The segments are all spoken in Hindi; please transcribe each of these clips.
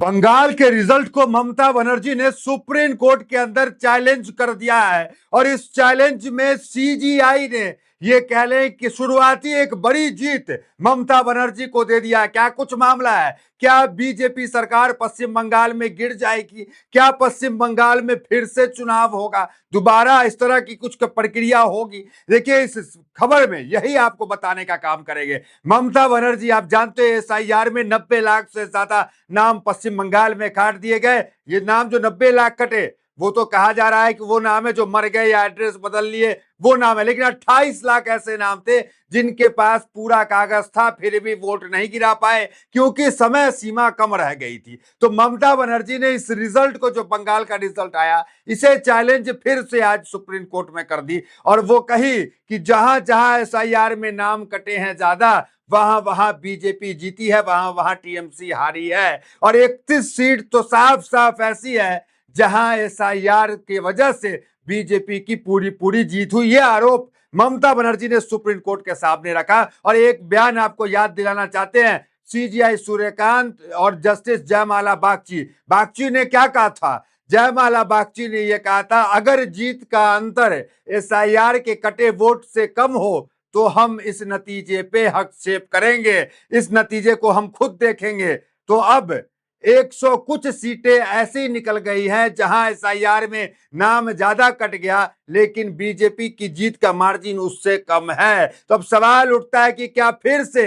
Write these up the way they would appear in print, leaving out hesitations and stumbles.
बंगाल के रिजल्ट को ममता बनर्जी ने सुप्रीम कोर्ट के अंदर चैलेंज कर दिया है और इस चैलेंज में सीजीआई ने ये कह लें कि शुरुआती एक बड़ी जीत ममता बनर्जी को दे दिया। क्या कुछ मामला है? क्या बीजेपी सरकार पश्चिम बंगाल में गिर जाएगी? क्या पश्चिम बंगाल में फिर से चुनाव होगा? दोबारा इस तरह की कुछ प्रक्रिया होगी? देखिए, इस खबर में यही आपको बताने का काम करेंगे। ममता बनर्जी, आप जानते हैं एसआईआर में 90 लाख से ज्यादा नाम पश्चिम बंगाल में काट दिए गए। ये नाम जो 90 लाख कटे, वो तो कहा जा रहा है कि वो नाम है जो मर गए या एड्रेस बदल लिए, वो नाम है। लेकिन 28 लाख ऐसे नाम थे जिनके पास पूरा कागज था, फिर भी वोट नहीं गिरा पाए क्योंकि समय सीमा कम रह गई थी। तो ममता बनर्जी ने इस रिजल्ट को, जो बंगाल का रिजल्ट आया, इसे चैलेंज फिर से आज सुप्रीम कोर्ट में कर दी और वो कही कि जहां जहां एसआईआर में नाम कटे हैं ज्यादा, वहां वहां बीजेपी जीती है, वहां वहां टीएमसी हारी है। और 31 सीट तो साफ साफ ऐसी है जहां एसआईआर की वजह से बीजेपी की पूरी पूरी जीत हुई। यह आरोप ममता बनर्जी ने सुप्रीम कोर्ट के सामने रखा। और एक बयान आपको याद दिलाना चाहते हैं, सीजीआई सूर्यकांत और जस्टिस जयमाला बागची ने क्या कहा था? जयमाला बागची ने यह कहा था, अगर जीत का अंतर एसआईआर के कटे वोट से कम हो तो हम इस नतीजे पे हस्तक्षेप करेंगे, इस नतीजे को हम खुद देखेंगे। तो अब 100 कुछ सीटें ऐसी निकल गई हैं जहां एसआईआर में नाम ज्यादा कट गया, लेकिन बीजेपी की जीत का मार्जिन उससे कम है। तो अब सवाल उठता है कि क्या फिर से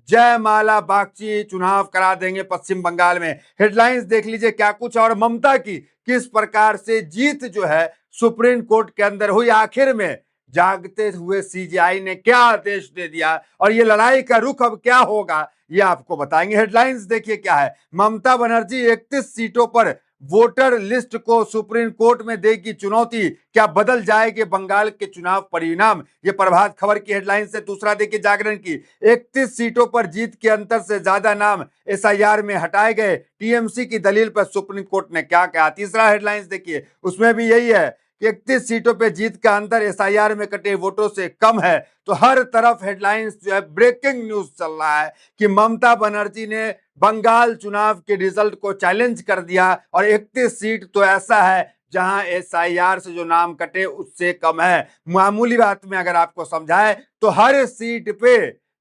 जयमाला बागची चुनाव करा देंगे पश्चिम बंगाल में? हेडलाइंस देख लीजिए क्या कुछ, और ममता की किस प्रकार से जीत जो है सुप्रीम कोर्ट के अंदर हुई। आखिर में जागते हुए सीजीआई ने क्या आदेश दे दिया और ये लड़ाई का रुख अब क्या होगा, ये आपको बताएंगे। हेडलाइंस देखिए क्या है। ममता बनर्जी 31 सीटों पर वोटर लिस्ट को सुप्रीम कोर्ट में देगी चुनौती, क्या बदल जाएंगे बंगाल के चुनाव परिणाम? ये प्रभात खबर की हेडलाइंस है। दूसरा देखिए जागरण की, 31 सीटों पर जीत के अंतर से ज्यादा नाम एसआईआर में हटाए गए, टीएमसी की दलील पर सुप्रीम कोर्ट ने क्या कहा। तीसरा हेडलाइंस देखिए, उसमें भी यही है कि 31 सीटों पे जीत का अंतर एसआईआर में कटे वोटों से कम है। तो हर तरफ हेडलाइंस जो है, ब्रेकिंग न्यूज चल रहा है कि ममता बनर्जी ने बंगाल चुनाव के रिजल्ट को चैलेंज कर दिया और 31 सीट तो ऐसा है जहां एसआईआर से जो नाम कटे उससे कम है। मामूली बात में अगर आपको समझाए तो हर सीट पे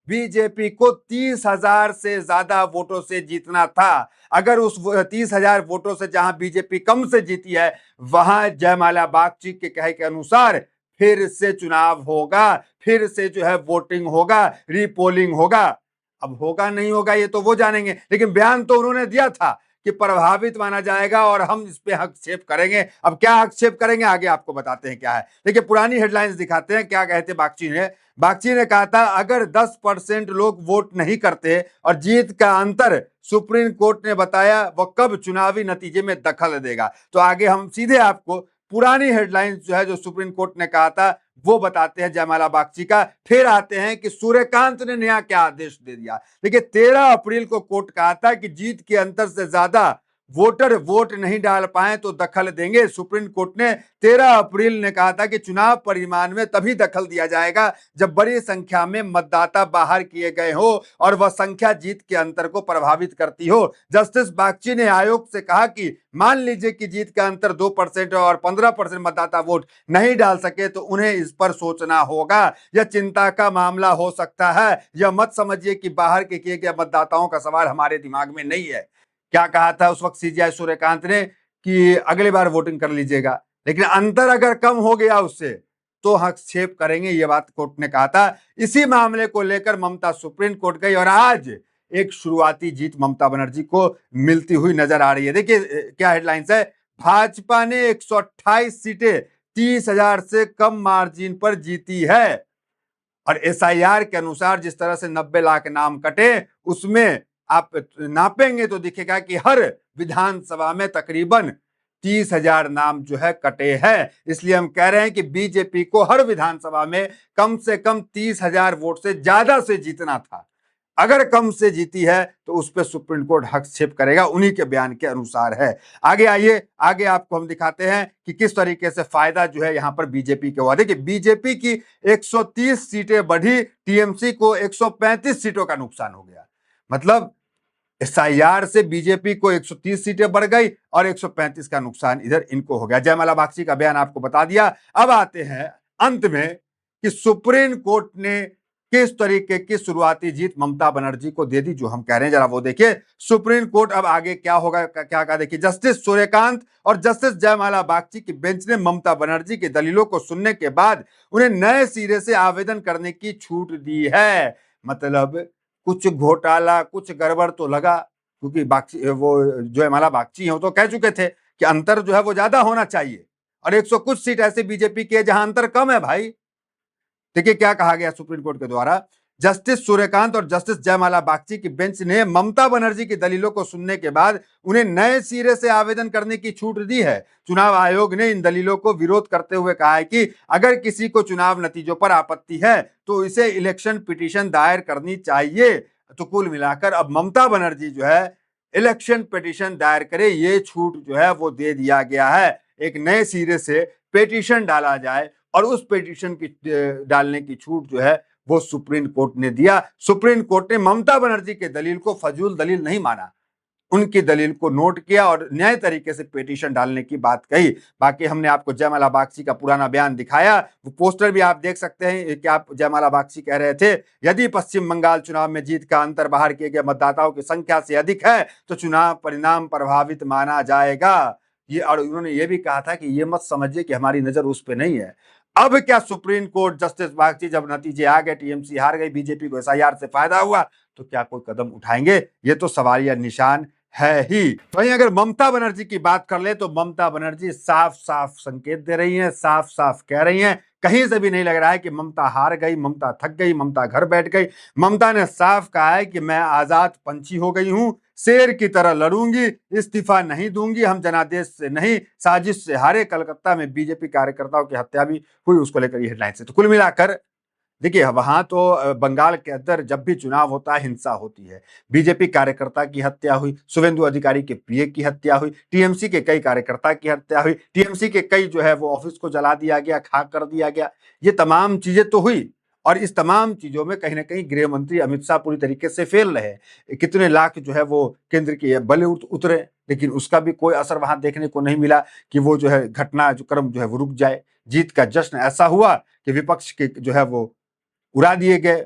बीजेपी को 30,000 से ज्यादा वोटों से जीतना था। अगर उस 30,000 वोटों से जहां बीजेपी कम से जीती है, वहां जयमाला बागची के कहे के अनुसार फिर से चुनाव होगा, फिर से जो है वोटिंग होगा, रीपोलिंग होगा। अब होगा नहीं होगा ये तो वो जानेंगे, लेकिन बयान तो उन्होंने दिया था कि प्रभावित माना जाएगा और हम इस पे हस्तक्षेप करेंगे। अब क्या हस्तक्षेप करेंगे आगे आपको बताते हैं क्या है। देखिए पुरानी हेडलाइंस दिखाते हैं क्या कहते बागची ने कहा था, अगर 10% लोग वोट नहीं करते और जीत का अंतर सुप्रीम कोर्ट ने बताया वह कब चुनावी नतीजे में दखल देगा। तो आगे हम सीधे आपको पुरानी हेडलाइंस जो है जो सुप्रीम कोर्ट ने कहा था वो बताते हैं जयमाला बागची का। फिर आते हैं कि सूर्यकांत ने नया क्या आदेश दे दिया। देखिए 13 अप्रैल को कोर्ट कहा था कि जीत के अंतर से ज्यादा वोटर वोट नहीं डाल पाए तो दखल देंगे। सुप्रीम कोर्ट ने 13 अप्रैल ने कहा था कि चुनाव परिणाम में तभी दखल दिया जाएगा जब बड़ी संख्या में मतदाता बाहर किए गए हो और वह संख्या जीत के अंतर को प्रभावित करती हो। जस्टिस बागची ने आयोग से कहा कि मान लीजिए कि जीत का अंतर 2% और 15% मतदाता वोट नहीं डाल सके तो उन्हें इस पर सोचना होगा। यह चिंता का मामला हो सकता है। यह मत समझिए कि बाहर के किए गए मतदाताओं का सवाल हमारे दिमाग में नहीं है। क्या कहा था उस वक्त सीजीआई सूर्यकांत ने कि अगली बार वोटिंग कर लीजिएगा, लेकिन अंतर अगर कम हो गया उससे तो हस्तक्षेप करेंगे, ये बात कोर्ट ने कहा था। इसी मामले को लेकर ममता सुप्रीम कोर्ट गई और आज एक शुरुआती जीत ममता बनर्जी को मिलती हुई नजर आ रही है। देखिए क्या हेडलाइंस है, भाजपा ने 128 सीटें 30,000 से कम मार्जिन पर जीती है। और एसआईआर के अनुसार जिस तरह से 90 लाख नाम कटे, उसमें आप नापेंगे तो दिखेगा कि हर विधानसभा में तकरीबन 30,000 नाम जो है कटे हैं। इसलिए हम कह रहे हैं कि बीजेपी को हर विधानसभा में कम से कम 30,000 वोट से ज्यादा से जीतना था। अगर कम से जीती है तो उस पर सुप्रीम कोर्ट हस्तक्षेप करेगा, उन्हीं के बयान के अनुसार है। आगे आइए, आगे आपको हम दिखाते हैं कि किस तरीके से फायदा जो है यहां पर बीजेपी के हुआ। देखिए बीजेपी की 130 सीटें बढ़ी, टीएमसी को 135 सीटों का नुकसान हो गया। मतलब एसआईआर से बीजेपी को 130 सीटें बढ़ गई और 135 का नुकसान इधर इनको हो गया। जयमाला बागची का बयान आपको बता दिया। अब आते हैं अंत में कि सुप्रीम कोर्ट ने किस तरीके की शुरुआती जीत ममता बनर्जी को दे दी, जो हम कह रहे हैं जरा वो देखिए। सुप्रीम कोर्ट अब आगे क्या होगा, क्या कहा देखिए। जस्टिस सूर्यकांत और जस्टिस जयमाला बागची की बेंच ने ममता बनर्जी की दलीलों को सुनने के बाद उन्हें नए सिरे से आवेदन करने की छूट दी है। मतलब कुछ घोटाला, कुछ गड़बड़ तो लगा, क्योंकि बागची वो जयमाला बागची है वो तो कह चुके थे कि अंतर जो है वो ज्यादा होना चाहिए, और 100 कुछ सीट ऐसे बीजेपी की है जहां अंतर कम है भाई। देखिए क्या कहा गया सुप्रीम कोर्ट के द्वारा। जस्टिस सूर्यकांत और जस्टिस जयमाला बागची की बेंच ने ममता बनर्जी की दलीलों को सुनने के बाद उन्हें नए सिरे से आवेदन करने की छूट दी है। चुनाव आयोग ने इन दलीलों को विरोध करते हुए कहा है कि अगर किसी को चुनाव नतीजों पर आपत्ति है तो इसे इलेक्शन पिटीशन दायर करनी चाहिए। तो कुल मिलाकर अब ममता बनर्जी जो है इलेक्शन पिटीशन दायर करे, ये छूट जो है वो दे दिया गया है। एक नए सिरे से पिटीशन डाला जाए और उस पिटीशन की डालने की छूट जो है वो सुप्रीम कोर्ट ने दिया। सुप्रीम कोर्ट ने ममता बनर्जी के दलील को फजूल दलील नहीं माना, उनकी दलील को नोट किया और नए तरीके से पिटीशन डालने की बात कही। बाकी हमने आपको जयमाला बागची का पुराना बयान दिखाया, वो पोस्टर भी आप देख सकते हैं कि आप जयमाला बागची कह रहे थे यदि पश्चिम बंगाल चुनाव में जीत का अंतर बाहर किए गए मतदाताओं की संख्या से अधिक है तो चुनाव परिणाम प्रभावित माना जाएगा। ये, और उन्होंने ये भी कहा था कि ये मत समझिए कि हमारी नजर उस पर नहीं है। अब क्या सुप्रीम कोर्ट जस्टिस बागची जब नतीजे आ गए, टीएमसी हार गई, बीजेपी को एसआईआर से फायदा हुआ, तो क्या कोई कदम उठाएंगे? ये तो सवालिया निशान है ही। वहीं अगर ममता बनर्जी की बात कर ले तो ममता बनर्जी साफ साफ संकेत दे रही हैं, साफ साफ कह रही हैं, कहीं से भी नहीं लग रहा है कि ममता हार गई, ममता थक गई, ममता घर बैठ गई। ममता ने साफ कहा है कि मैं आजाद पंछी हो गई हूं, शेर की तरह लड़ूंगी, इस्तीफा नहीं दूंगी, हम जनादेश से नहीं साजिश से हारे। कलकत्ता में बीजेपी कार्यकर्ताओं की हत्या भी हुई, उसको लेकर ये हेडलाइन है। तो कुल मिलाकर देखिए वहां तो बंगाल के अंदर जब भी चुनाव होता है हिंसा होती है। बीजेपी कार्यकर्ता की हत्या हुई, शुभेंदु अधिकारी के पीए की हत्या हुई, टीएमसी के कई कार्यकर्ता की हत्या हुई, टीएमसी के कई जो है वो ऑफिस को जला दिया गया, खाक कर दिया गया। ये तमाम चीजें तो हुई, और इस तमाम चीजों में कहीं ना कहीं गृह मंत्री अमित शाह पूरी तरीके से फेल रहे। कितने लाख जो है वो केंद्र के बल उतरे, लेकिन उसका भी कोई असर वहां देखने को नहीं मिला कि वो जो है घटना जो क्रम जो है वो रुक जाए। जीत का जश्न ऐसा हुआ कि विपक्ष के जो है वो उड़ा दिए गए,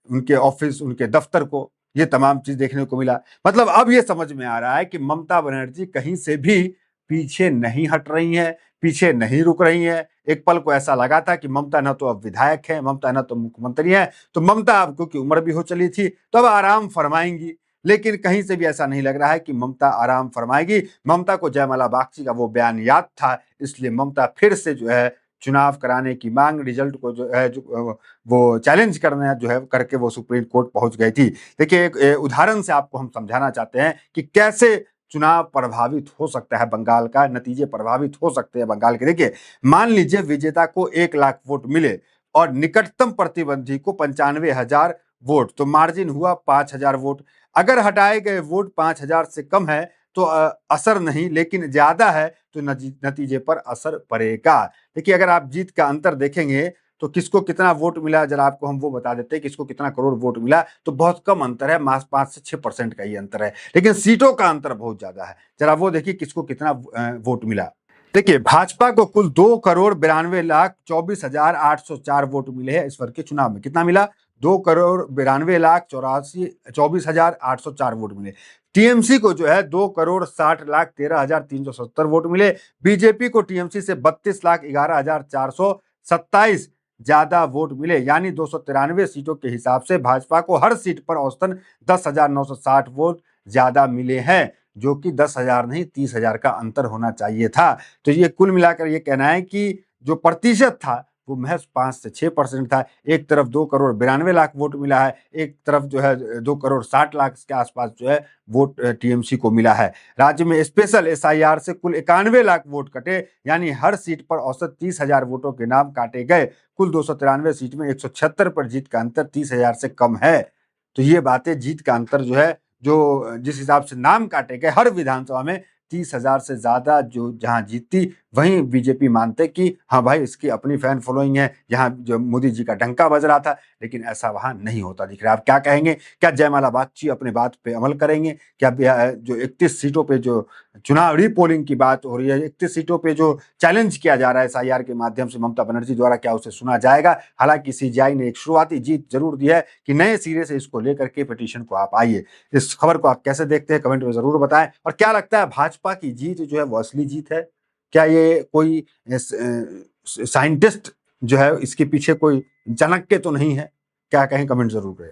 उनके ऑफिस, उनके दफ्तर को, ये तमाम चीज देखने को मिला। मतलब अब ये समझ में आ रहा है कि ममता बनर्जी कहीं से भी पीछे नहीं हट रही हैं, पीछे नहीं रुक रही हैं। एक पल को ऐसा लगा था कि ममता न तो अब विधायक है, ममता न तो मुख्यमंत्री है, तो ममता अब क्योंकि उम्र भी हो चली थी तो अब आराम फरमाएंगी। लेकिन कहीं से भी ऐसा नहीं लग रहा है कि ममता आराम फरमाएगी। ममता को जयमाला बागची का वो बयान याद था, इसलिए ममता फिर से जो है चुनाव कराने की मांग, रिजल्ट को जो है जो वो चैलेंज करना जो है करके वो सुप्रीम कोर्ट पहुंच गई थी। देखिए एक उदाहरण से आपको हम समझाना चाहते हैं कि कैसे चुनाव प्रभावित हो सकता है, बंगाल का नतीजे प्रभावित हो सकते हैं बंगाल के। देखिए मान लीजिए विजेता को 1 लाख वोट मिले और निकटतम प्रतिद्वंदी को 95,000 वोट, तो मार्जिन हुआ 5,000 वोट। अगर हटाए गए वोट 5,000 से कम है तो असर नहीं, लेकिन ज्यादा है तो नतीजे पर असर पड़ेगा। देखिए अगर आप जीत का अंतर देखेंगे तो किसको कितना वोट मिला, जरा आपको हम वो बता देते हैं, किसको कितना करोड़ वोट मिला, तो बहुत कम अंतर है, 5 से 6% का ही अंतर है। लेकिन सीटों का अंतर बहुत ज्यादा है, जरा वो देखिए किसको कितना वोट मिला। देखिए भाजपा को कुल 2,92,24,804 वोट मिले हैं इस बार के चुनाव में। कितना मिला? 2,92,84,24,804 वोट मिले। टीएमसी को जो है 2,60,13,370 वोट मिले। बीजेपी को टीएमसी से 32,11,427 ज्यादा वोट मिले, यानी 293 सीटों के हिसाब से भाजपा को हर सीट पर औसतन 10,960 वोट ज्यादा मिले हैं, जो कि 10,000 नहीं 30,000 का अंतर होना चाहिए था। तो ये कुल मिलाकर ये कहना है कि जो प्रतिशत था वो महज 5 से 6% था। एक तरफ 2,92,00,000 वोट मिला है, एक तरफ जो है 2,60,00,000 के आसपास जो है वोट टीएमसी को मिला है। राज्य में स्पेशल एसआईआर से कुल 91,00,000 वोट कटे, यानी हर सीट पर औसत 30,000 वोटों के नाम काटे गए। कुल 293 सीट में 176 पर जीत का अंतर 30,000 से कम है। तो ये बातें, जीत का अंतर जो है, जो जिस हिसाब से नाम काटे गए हर विधानसभा में 30,000 से ज्यादा जो जहां जीतती वहीं बीजेपी मानते कि हाँ भाई, इसकी अपनी फैन फॉलोइंग है, यहाँ जो मोदी जी का डंका बज रहा था, लेकिन ऐसा वहां नहीं होता दिख रहा है। आप क्या कहेंगे? क्या जयमाला बागची अपने बात पे अमल करेंगे? क्या जो 31 सीटों पे जो चुनाव रीपोलिंग की बात हो रही है, 31 सीटों पे जो चैलेंज किया जा रहा है एसआईआर के माध्यम से ममता बनर्जी द्वारा, क्या उसे सुना जाएगा? हालांकि सीजीआई ने एक शुरुआती जीत जरूर दी है कि नए सिरे से इसको लेकर के पिटीशन को आप आइए। इस खबर को आप कैसे देखते हैं, कमेंट में जरूर बताएं। और क्या लगता है, भाजपा की जीत जो है वो असली जीत है? क्या ये कोई साइंटिस्ट जो है इसके पीछे कोई चाणक्य तो नहीं है? क्या कहें, कमेंट जरूर करें।